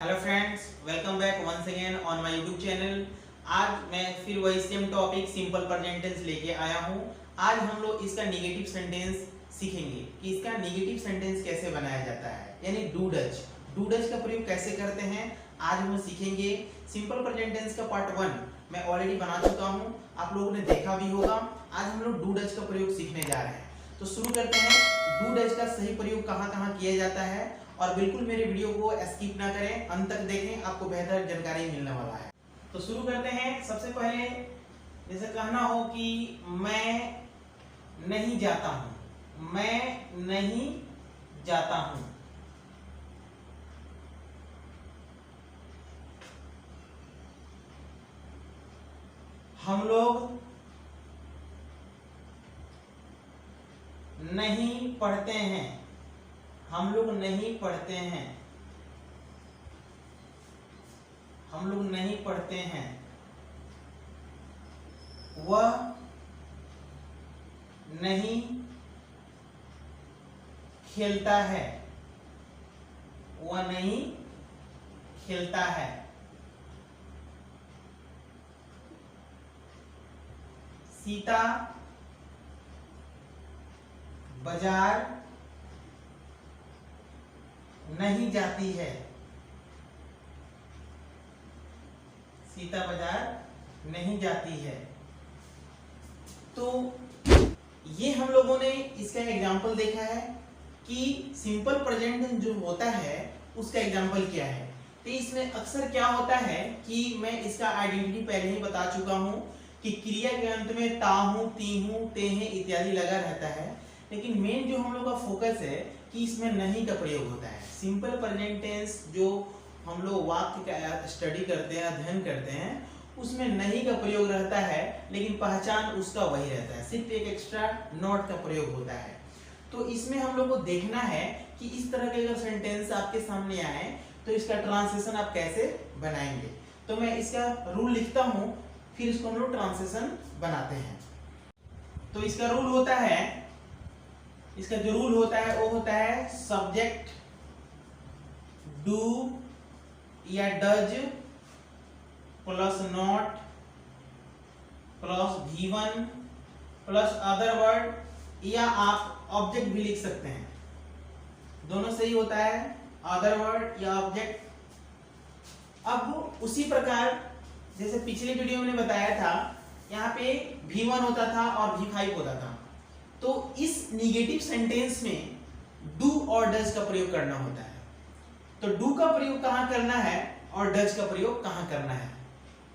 Hello friends, welcome back once again on my YouTube channel. आज मैं फिर वही same topic simple present tense लेके आया हूँ। आज हम लोग इसका नेगेटिव सेंटेंस सीखेंगे कि इसका नेगेटिव सेंटेंस कैसे बनाया जाता है, यानी डू डज। डू डज का प्रयोग कैसे करते हैं आज हम सीखेंगे। सिंपल प्रेजेंट टेंस का पार्ट 1 मैं ऑलरेडी बना चुका हूँ, आप लोगों ने देखा भी होगा। आज हम लोग डू डज का प्रयोग सीखने जा रहे हैं, तो शुरू करते हैं। डू डज का सही प्रयोग कहाँ कहाँ किया जाता है, और बिल्कुल मेरे वीडियो को स्किप ना करें, अंत तक देखें, आपको बेहतर जानकारी मिलने वाला है। तो शुरू करते हैं। सबसे पहले जैसे कहना हो कि मैं नहीं जाता हूं, मैं नहीं जाता हूं। हम लोग नहीं पढ़ते हैं, हम लोग नहीं पढ़ते हैं, हम लोग नहीं पढ़ते हैं। वह नहीं खेलता है, वह नहीं खेलता है। सीता बाजार नहीं जाती है, सीता बाजार नहीं जाती है। तो ये हम लोगों ने इसका एग्जाम्पल देखा है कि सिंपल प्रेजेंट जो होता है उसका एग्जाम्पल क्या है। तो इसमें अक्सर क्या होता है कि मैं इसका आइडेंटिटी पहले ही बता चुका हूं कि क्रिया के अंत में ता हूं, ती हूं, ते हैं इत्यादि लगा रहता है। लेकिन मेन जो हम लोग का फोकस है कि इसमें नहीं का प्रयोग होता है। सिंपल प्रेजेंट टेंस जो हम लोग वाक्य का स्टडी करते हैं, अध्ययन करते हैं, उसमें नहीं का प्रयोग रहता है, लेकिन पहचान उसका वही रहता है, सिर्फ एक एक्स्ट्रा नॉट का प्रयोग होता है। तो इसमें हम लोग को देखना है कि इस तरह के अगर सेंटेंस आपके सामने आए तो इसका ट्रांसलेशन आप कैसे बनाएंगे। तो मैं इसका रूल लिखता हूं, फिर इसको हम लोग ट्रांसलेशन बनाते हैं। तो इसका रूल होता है, इसका जो रूल होता है वो होता है सब्जेक्ट डू या does plus not plus V1 plus other word, या आप ऑब्जेक्ट भी लिख सकते हैं, दोनों सही होता है, अदर वर्ड या ऑब्जेक्ट। अब उसी प्रकार जैसे पिछले वीडियो में बताया था, यहाँ पे V1 होता था और V5 होता था। तो इस निगेटिव सेंटेंस में डू और डज का प्रयोग करना होता है। तो डू का प्रयोग कहां करना है और डज का प्रयोग कहां करना है,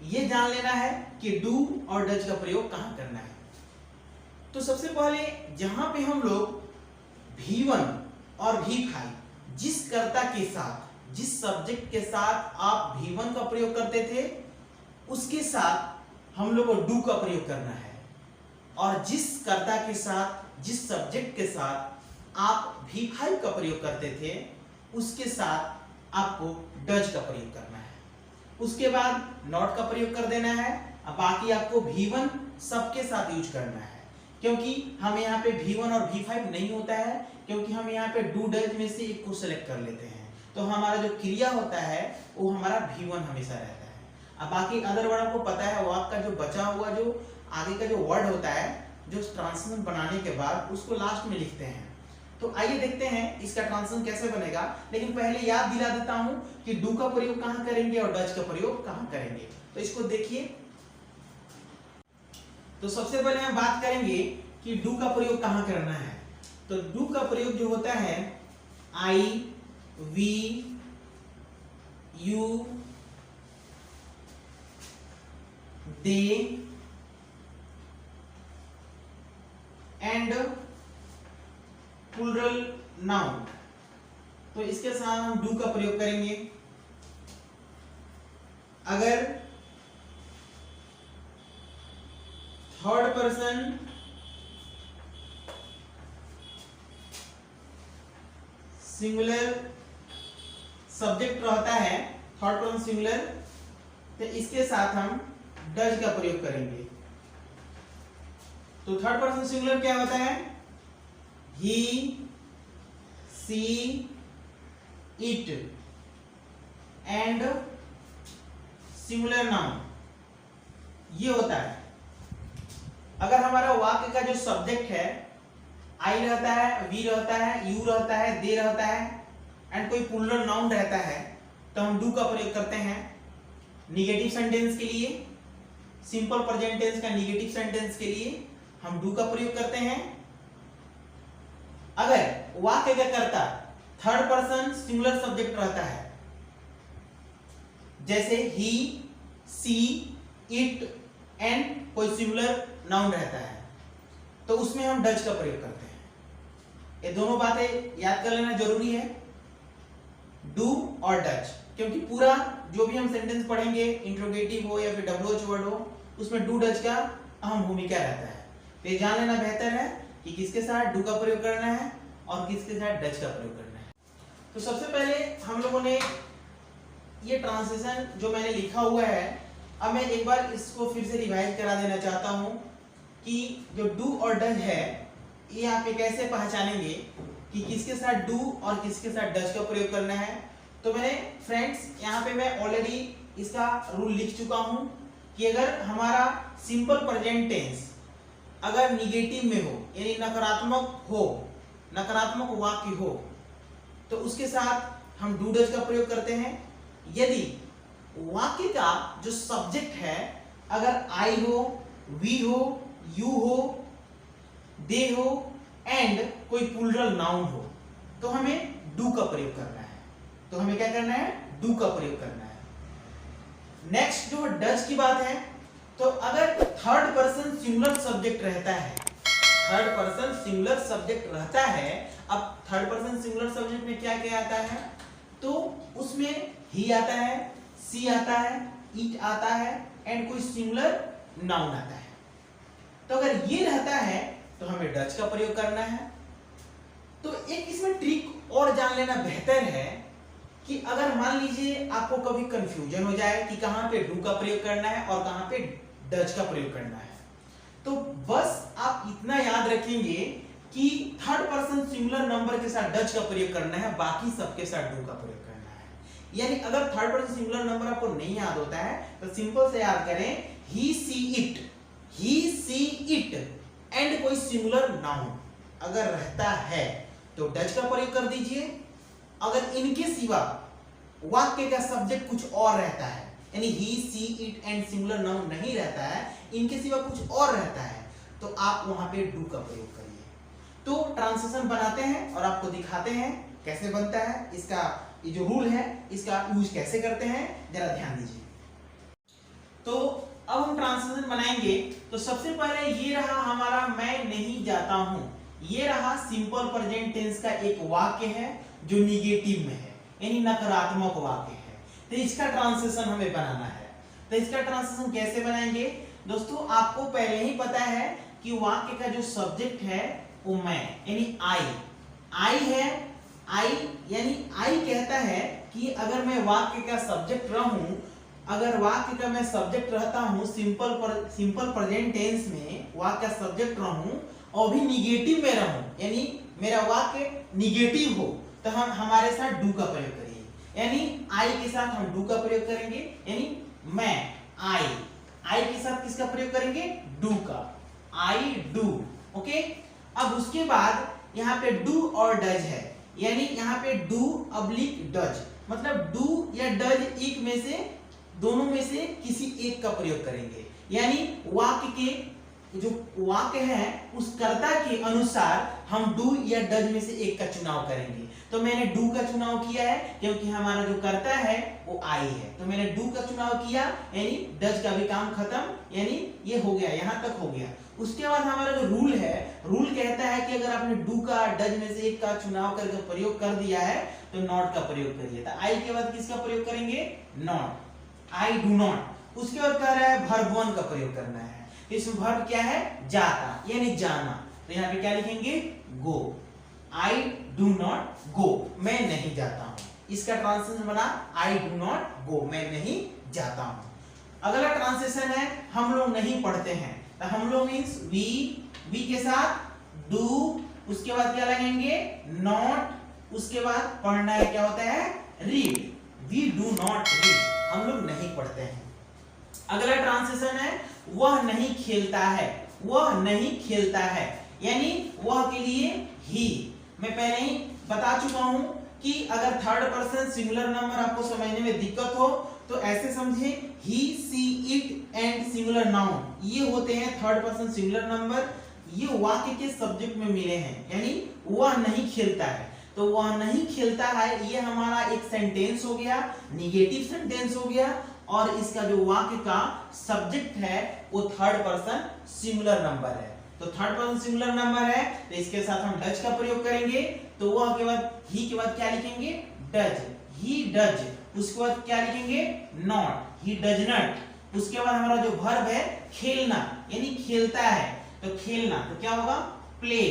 ये जान लेना है कि डू और डज का प्रयोग कहां करना है। तो सबसे पहले जहां पे हम लोग V1 और V5 जिस कर्ता के साथ, जिस सब्जेक्ट के साथ आप V1 का प्रयोग करते थे, उसके साथ हम लोग को डू का प्रयोग करना है। और जिस कर्ता के साथ, जिस सब्जेक्ट के साथ आप V5 का प्रयोग करते थे, उसके साथ आपको डज का प्रयोग करना है। उसके बाद नॉट का प्रयोग कर देना है। अब बाकी आपको V1 सबके साथ यूज करना है, क्योंकि हम यहाँ पे V1 और V5 नहीं होता है, क्योंकि हम यहाँ पे डू डज में से एक को सेलेक्ट कर लेते हैं। तो हमारा जो क्रिया होता है वो हमारा V1 हमेशा रहता है। अब बाकी अदर वर्ड आपको पता है, वो आपका जो बचा हुआ जो आगे का जो वर्ड होता है, जो ट्रांसलेशन बनाने के बाद उसको लास्ट में लिखते हैं। तो आइए देखते हैं इसका ट्रांसलेशन कैसे बनेगा। लेकिन पहले याद दिला देता हूं कि डू का प्रयोग कहां करेंगे और डज का प्रयोग कहां करेंगे। तो इसको देखिए। तो सबसे पहले हम बात करेंगे कि डू का प्रयोग कहां करना है। तो डू का प्रयोग जो होता है I we you they and plural noun. तो इसके साथ हम डू का प्रयोग करेंगे। अगर थर्ड पर्सन सिंगुलर सब्जेक्ट रहता है, थर्ड पर्सन सिंगुलर, तो इसके साथ हम डज का प्रयोग करेंगे। तो थर्ड पर्सन सिंगुलर क्या होता है, he, she, it। And singular noun, ये होता है। अगर हमारा वाक्य का जो सब्जेक्ट है आई रहता है, वी रहता है, यू रहता है, दे रहता है एंड कोई प्लूरल नाउन रहता है, तो हम डू का प्रयोग करते हैं। निगेटिव सेंटेंस के लिए, सिंपल प्रेजेंट टेंस का निगेटिव सेंटेंस के लिए हम डू का प्रयोग करते हैं। अगर वाक्य का कर्ता थर्ड पर्सन सिंगुलर सब्जेक्ट रहता है, जैसे ही, सी, इट एंड कोई सिंगुलर नाउन रहता है, तो उसमें हम डज का प्रयोग करते हैं। ये दोनों बातें याद कर लेना जरूरी है, डू और डज, क्योंकि पूरा जो भी हम सेंटेंस पढ़ेंगे, इंट्रोगेटिव हो या फिर WH वर्ड हो, उसमें डू डज का अहम भूमिका रहता है। तो ये जान लेना बेहतर है कि किसके साथ डू का प्रयोग करना है और किसके साथ डज का प्रयोग करना है। तो सबसे पहले हम लोगों ने ये ट्रांसलेशन जो मैंने लिखा हुआ है, अब मैं एक बार इसको फिर से रिवाइज करा देना चाहता हूं कि जो डू और डज है, ये आप कैसे पहचानेंगे कि किसके साथ डू और किसके साथ डज का प्रयोग करना है। तो मैंने फ्रेंड्स यहाँ पे मैं ऑलरेडी इसका रूल लिख चुका हूं कि अगर हमारा सिंपल प्रेजेंट टेंस अगर निगेटिव में हो, यानी नकारात्मक हो, नकारात्मक वाक्य हो, तो उसके साथ हम डू डज का प्रयोग करते हैं। यदि वाक्य का जो सब्जेक्ट है अगर आई हो, वी हो, यू हो, दे हो एंड कोई प्लूरल नाउन हो, तो हमें डू का प्रयोग करना है। तो हमें क्या करना है? डू का प्रयोग करना है। नेक्स्ट जो डज की बात है, तो अगर थर्ड पर्सन सिंगुलर सब्जेक्ट रहता है, थर्ड पर्सन सिंगुलर सब्जेक्ट रहता है, अब थर्ड पर्सन सिंगुलर सब्जेक्ट में क्या क्या आता है, तो उसमें ही आता है, सी आता है, इट आता है एंड कोई सिंगुलर नाउन आता है। तो अगर ये रहता है तो हमें डज का प्रयोग करना है। तो एक इसमें ट्रिक और जान लेना बेहतर है कि अगर मान लीजिए आपको कभी कंफ्यूजन हो जाए कि कहां पे डू का प्रयोग करना है और कहां पे डज का प्रयोग करना है, तो बस आप इतना याद रखेंगे कि थर्ड पर्सन सिंगुलर नंबर के साथ डज का प्रयोग करना है, बाकी सबके साथ डू का प्रयोग करना है। यानी अगर थर्ड पर्सन सिंगुलर नंबर आपको नहीं याद होता है तो सिंपल से याद करें, he she it, he she it and कोई सिंगुलर नाउन अगर रहता है तो डज का प्रयोग कर दीजिए। अगर इनके सिवा वाक्य का सब्जेक्ट कुछ और रहता है, यानी ही, she, it and singular noun नहीं रहता है, इनके सिवा कुछ और रहता है, तो आप वहां पे डू का प्रयोग करिए। तो ट्रांसलेशन बनाते हैं और आपको दिखाते हैं कैसे बनता है, इसका ये जो रूल है इसका यूज कैसे करते हैं, जरा ध्यान दीजिए। तो अब हम ट्रांसलेशन बनाएंगे। तो सबसे पहले ये रहा हमारा मैं नहीं जाता हूं, ये रहा सिंपल प्रेजेंट टेंस का एक वाक्य है जो निगेटिव में है, यानी नकारात्मक वाक्य है। तो इसका ट्रांसलेशन हमें बनाना है। तो इसका ट्रांसलेशन कैसे बनाएंगे दोस्तों, आपको पहले ही पता है कि वाक्य का जो सब्जेक्ट है वो मैं, यानी आई है। आई यानी आई कहता है कि अगर मैं वाक्य का सब्जेक्ट रहूं, अगर वाक्य का मैं सब्जेक्ट रहता हूं सिंपल प्रेजेंट टेंस में, वाक्य का सब्जेक्ट रहूं और भी निगेटिव में रहूं, यानी मेरा वाक्य निगेटिव हो, तो हम हमारे साथ डू का प्रयोग करिए। यानी आई के साथ हम डू का प्रयोग करेंगे, यानी मैं आई के साथ किसका प्रयोग करेंगे? डू का, आई डू। ओके, अब उसके बाद यहाँ पे डू और डज है, यानी यहाँ पे डू अब्लिक डज, मतलब डू या डज एक में से, दोनों में से किसी एक का प्रयोग करेंगे। यानी वाक्य के जो वाक्य है उस कर्ता के अनुसार हम डू या डज में से एक का चुनाव करेंगे। तो मैंने डू का चुनाव किया है क्योंकि हमारा जो कर्ता है वो आई है, तो मैंने डू का चुनाव किया, यानी डज का भी काम खत्म, यानी ये हो गया, यहां तक हो गया। उसके बाद हमारा जो रूल है, रूल कहता है कि अगर आपने डू का डज में से एक का चुनाव करके प्रयोग कर दिया है तो नॉट का प्रयोग करिए। तो आई के बाद किसका प्रयोग करेंगे? Not, I do not. उसके बाद कह रहा है वर्ब वन का प्रयोग करना है। इसमें वर्ब क्या है? जाता, यानी जाना। तो यहाँ पे क्या लिखेंगे? गो, आई डू नॉट गो, मैं नहीं जाता हूं। इसका ट्रांसलेशन बना आई डू नॉट गो, मैं नहीं जाता हूं। अगला ट्रांसलेशन है हम लोग नहीं पढ़ते हैं, तो हम लोग मींस वी के साथ डू, उसके बाद क्या लगेंगे? नॉट, उसके बाद पढ़ना है क्या होता है? Read, we do not read, हम लोग नहीं पढ़ते हैं। अगला ट्रांसलेशन है वह नहीं खेलता है, वह नहीं खेलता है, यानी वह के लिए ही। मैं पहले ही बता चुका हूं कि अगर थर्ड पर्सन सिंगुलर नंबर आपको समझने में दिक्कत हो तो ऐसे समझे, ही, she, it and singular noun, ये होते हैं थर्ड पर्सन सिंगुलर नंबर। ये वाक्य के सब्जेक्ट में मिले हैं, यानी वह नहीं खेलता है। तो वह नहीं खेलता है ये हमारा एक सेंटेंस हो गया, निगेटिव सेंटेंस हो गया, और इसका जो वाक्य का सब्जेक्ट है वो थर्ड पर्सन सिंगुलर नंबर है। तो थर्ड पर्सन सिंगुलर नंबर है तो इसके साथ हम डज का प्रयोग करेंगे। तो वह के बाद ही के बाद क्या लिखेंगे, डज, ही डज। उसके बाद क्या लिखेंगे, नॉट, ही डज नॉट। उसके बाद हमारा जो वर्ब है खेलना, यानी खेलता है, तो खेलना तो क्या होगा, play,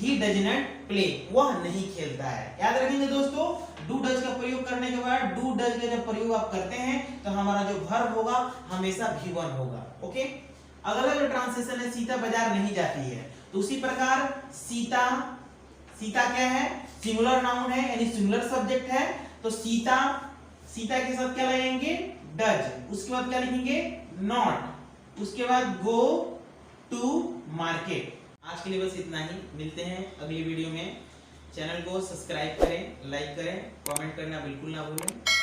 he does not play, वह नहीं खेलता है। याद रखेंगे दोस्तों, डू डज का प्रयोग करने के बाद, डू डज का जब प्रयोग आप करते हैं तो हमारा जो वर्ब होगा हमेशा V1 होगा। ओके, अगला जो ट्रांसलेशन है सीता बाजार नहीं जाती है, तो उसी प्रकार सीता, सीता क्या है, सिंगुलर नाउन है, यानी सिंगुलर सब्जेक्ट है। तो सीता, सीता के साथ क्या लगाएंगे, डज। उसके बाद क्या लिखेंगे, नॉट। उसके बाद गो टू मार्केट। आज के लिए बस इतना ही, मिलते हैं अगली वीडियो में। चैनल को सब्सक्राइब करें, लाइक करें, कमेंट करना बिल्कुल ना भूलें।